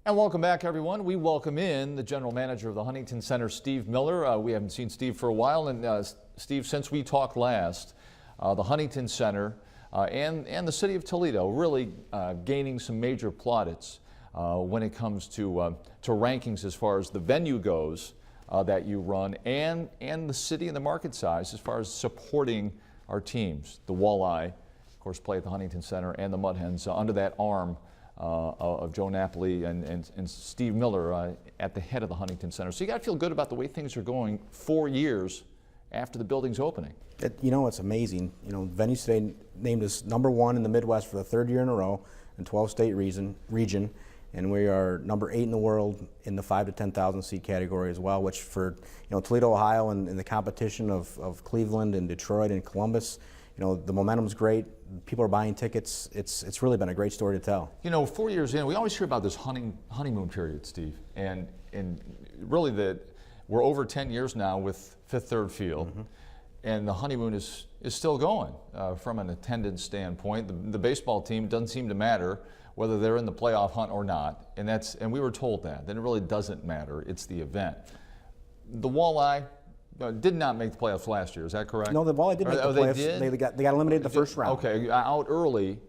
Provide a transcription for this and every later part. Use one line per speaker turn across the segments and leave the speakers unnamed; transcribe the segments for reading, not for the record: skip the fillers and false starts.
And welcome back, everyone. We welcome in the general manager of the Huntington Center, Steve Miller. We haven't seen Steve for a while, and Steve, since we talked last, the Huntington Center and the city of Toledo really gaining some major plaudits when it comes to rankings as far as the venue goes that you run, and the city and the market size as far as supporting our teams. The Walleye, of course, play at the Huntington Center, and the Mud Hens under that arm of Joe Napoli and Steve Miller at the head of the Huntington Center. So you got to feel good about the way things are going 4 years after the building's opening.
It's amazing. Venues today named us #1 in the Midwest for the 3rd year in a row in 12-state region, and we are #8 in the world in the 5,000 to 10,000 seat category as well, which for Toledo, Ohio, and the competition of Cleveland and Detroit and Columbus, the momentum's great. People are buying tickets. It's really been a great story to tell.
4 years in, we always hear about this honeymoon period, Steve, and really we're over 10 years now with Fifth Third Field, and the honeymoon is still going from an attendance standpoint. The baseball team doesn't seem to matter whether they're in the playoff hunt or not, and we were told that it really doesn't matter. It's the event. The Walleye did not make the playoffs last year. Is that correct?
No, the Walleye did make the playoffs. They got eliminated the first round.
Okay, out early.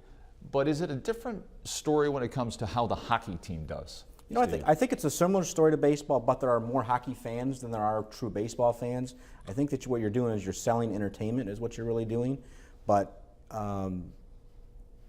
But is it a different story when it comes to how the hockey team does?
I think it's a similar story to baseball, but there are more hockey fans than there are true baseball fans. I think that what you're doing is you're selling entertainment is what you're really doing. But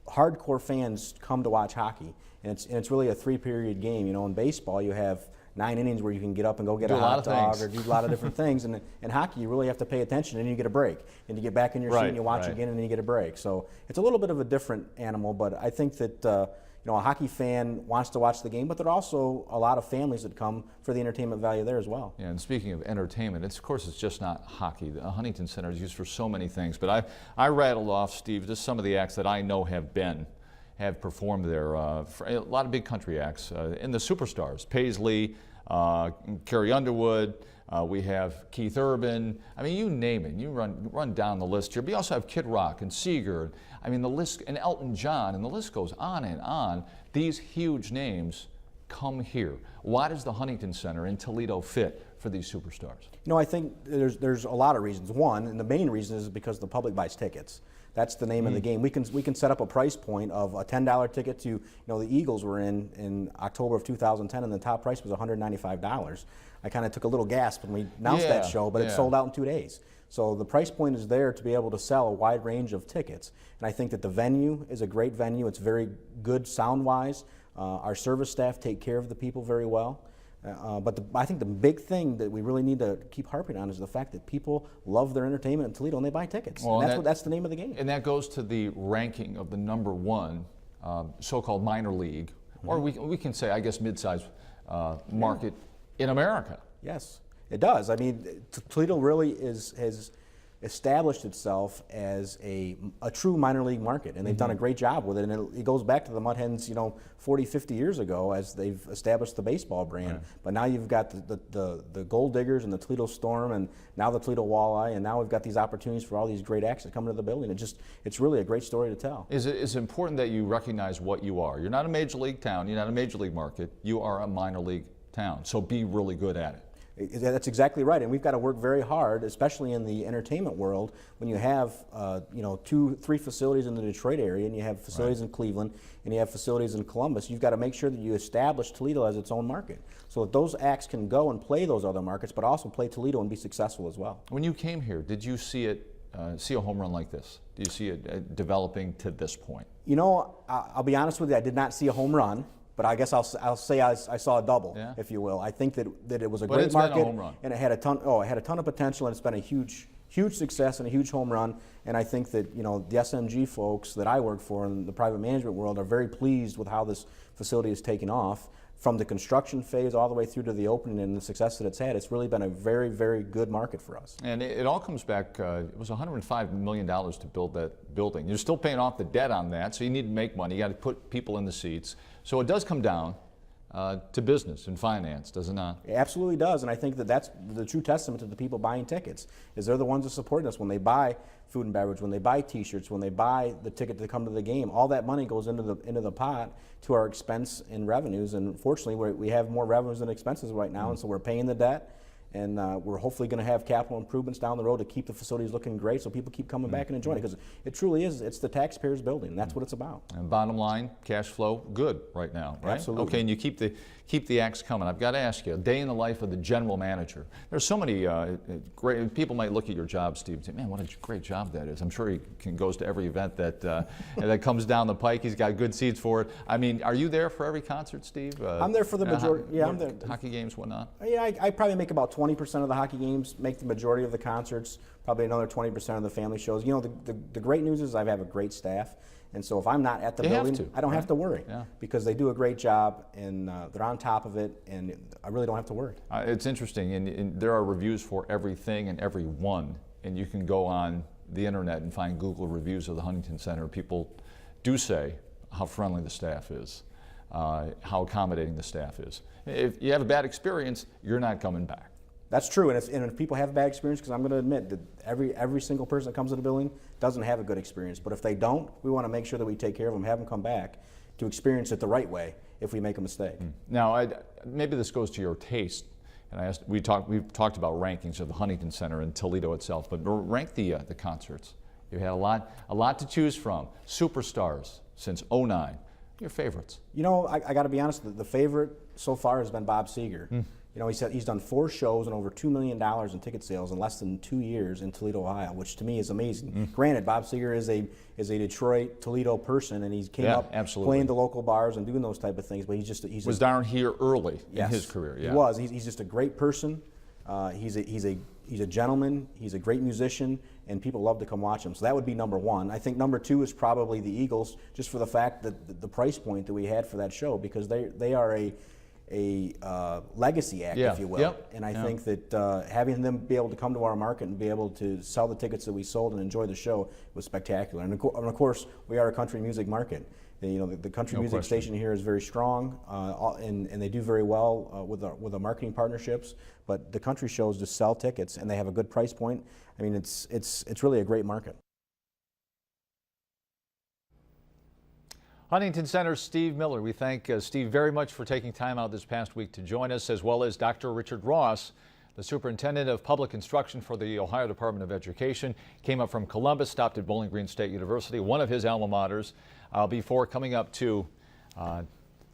hardcore fans come to watch hockey, and it's really a 3-period game. In baseball you have 9 innings where you can get up and go get a hot dog or do a lot of different things. And in hockey, you really have to pay attention, and you get a break. And you get back in your seat and you watch again, and then you get a break. So it's a little bit of a different animal, but I think that a hockey fan wants to watch the game, but there are also a lot of families that come for the entertainment value there as well.
Yeah, and speaking of entertainment, of course it's just not hockey. The Huntington Center is used for so many things. But I rattled off, Steve, just some of the acts that I know have performed there. For a lot of big country acts. And the superstars, Paisley, Carrie Underwood, we have Keith Urban. I mean, you name it. You run down the list here. But you also have Kid Rock and Seeger. I mean, the list, and Elton John, and the list goes on and on. These huge names come here. Why does the Huntington Center in Toledo fit for these superstars?
I think there's a lot of reasons. One, and the main reason is because the public buys tickets. That's the name of the game. We can set up a price point of a $10 ticket to, the Eagles were in October of 2010, and the top price was $195. I kind of took a little gasp when we announced that show, but it sold out in 2 days. So the price point is there to be able to sell a wide range of tickets. And I think that the venue is a great venue. It's very good sound-wise. Our service staff take care of the people very well. But I think the big thing that we really need to keep harping on is the fact that people love their entertainment in Toledo and they buy tickets. Well, and that's the name of the game.
And that goes to the ranking of the #1 so-called minor league, or we can say, I guess, mid-size market in America.
Yes, it does. I mean, Toledo really has established itself as a true minor league market, and they've done a great job with it. And it goes back to the Mud Hens, 40, 50 years ago, as they've established the baseball brand. Right. But now you've got the Gold Diggers and the Toledo Storm, and now the Toledo Walleye, and now we've got these opportunities for all these great acts that come into the building. It's really a great story to tell.
It's important that you recognize what you are. You're not a major league town. You're not a major league market. You are a minor league town. So be really good at it.
That's exactly right, and we've got to work very hard, especially in the entertainment world, when you have 2, 3 facilities in the Detroit area, and you have facilities in Cleveland, and you have facilities in Columbus. You've got to make sure that you establish Toledo as its own market, so that those acts can go and play those other markets, but also play Toledo and be successful as well.
When you came here, did you see a home run like this? Do you see it developing to this point?
I'll be honest with you, I did not see a home run. But I guess I'll say I saw a double, if you will. I think that it was a great market,
been a home run.
And it had a ton of potential, and it's been a huge success and a huge home run. And I think that the SMG folks that I work for in the private management world are very pleased with how this facility is taking off. From the construction phase all the way through to the opening and the success that it's had, it's really been a very, very good market for us.
And it all comes back, it was $105 million to build that building. You're still paying off the debt on that, so you need to make money. You got to put people in the seats. So it does come down to business and finance, does it not?
It absolutely does, and I think that that's the true testament to the people buying tickets, is they're the ones that support us when they buy food and beverage, when they buy T-shirts, when they buy the ticket to come to the game. All that money goes into the pot to our expense and revenues, and fortunately we have more revenues than expenses right now, and so we're paying the debt. And we're hopefully going to have capital improvements down the road to keep the facilities looking great so people keep coming back and enjoying it, because it truly is, it's the taxpayers' building, and that's what it's about.
And bottom line, cash flow, good right now, right?
Absolutely.
Okay, and you keep the acts coming. I've got to ask you, a day in the life of the general manager. There's so many great, people might look at your job, Steve, and say, man, what a great job that is. I'm sure he goes to every event that that comes down the pike. He's got good seats for it. I mean, are you there for every concert, Steve?
I'm there for the majority, yeah, I'm there.
Hockey games, whatnot?
Yeah, I probably make about 20% of the hockey games, make the majority of the concerts, probably another 20% of the family shows. You know, the great news is I have a great staff, and so if I'm not at the building, I don't have to worry, because they do a great job, and they're on top of it, and I really don't have to worry.
It's interesting, and there are reviews for everything and everyone, and you can go on the internet and find Google reviews of the Huntington Center. People do say how friendly the staff is, how accommodating the staff is. If you have a bad experience, you're not coming back.
That's true, and if people have a bad experience, because I'm going to admit that every single person that comes to the building doesn't have a good experience, but if they don't, we want to make sure that we take care of them, have them come back to experience it the right way if we make a mistake.
Now, maybe this goes to your taste, and we've talked about rankings of the Huntington Center and Toledo itself, but rank the concerts. You had a lot to choose from. Superstars since '09. Your favorites?
You know, I got to be honest. The favorite so far has been Bob Seger. You know, he said he's done 4 shows and over $2 million in ticket sales in less than 2 years in Toledo, Ohio, which to me is amazing. Granted, Bob Seger is a Detroit, Toledo person, and he came up playing the local bars and doing those type of things. But he
was down here early in his career. Yeah.
He was. He's just a great person. He's a gentleman. He's a great musician, and people love to come watch him. So that would be number 1. I think number 2 is probably the Eagles, just for the fact that the price point that we had for that show, because they are a legacy act, if you will. And I think that having them be able to come to our market and be able to sell the tickets that we sold and enjoy the show was spectacular. And of course, we are a country music market. You know, the country music station here is very strong, and they do very well with the marketing partnerships. But the country shows just sell tickets, and they have a good price point. I mean, it's really a great market.
Huntington Center's Steve Miller. We thank Steve very much for taking time out this past week to join us, as well as Dr. Richard Ross, the Superintendent of Public Instruction for the Ohio Department of Education. Came up from Columbus, stopped at Bowling Green State University, one of his alma maters, before coming up to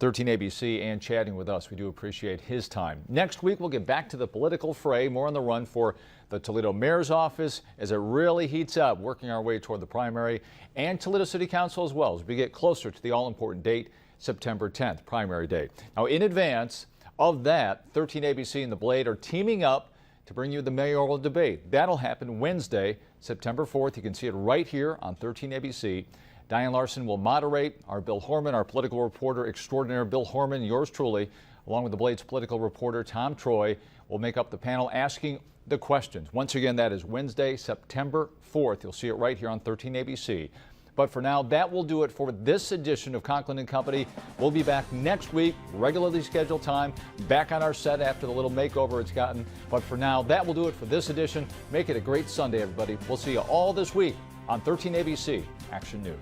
13 ABC and chatting with us. We do appreciate his time. Next week, we'll get back to the political fray, more on the run for the Toledo Mayor's office as it really heats up, working our way toward the primary, and Toledo City Council as well, as we get closer to the all-important date, September 10th, primary date. Now, in advance of that, 13 ABC and the Blade are teaming up to bring you the mayoral debate. That'll happen Wednesday, September 4th. You can see it right here on 13 ABC. Diane Larson will moderate. Our Bill Horman, our political reporter extraordinaire Bill Horman, yours truly, along with the Blade's political reporter Tom Troy, will make up the panel asking the questions. Once again, that is Wednesday, September 4th. You'll see it right here on 13 ABC. But for now, that will do it for this edition of Conklin and Company. We'll be back next week, regularly scheduled time, back on our set after the little makeover it's gotten. But for now, that will do it for this edition. Make it a great Sunday, everybody. We'll see you all this week on 13 ABC Action News.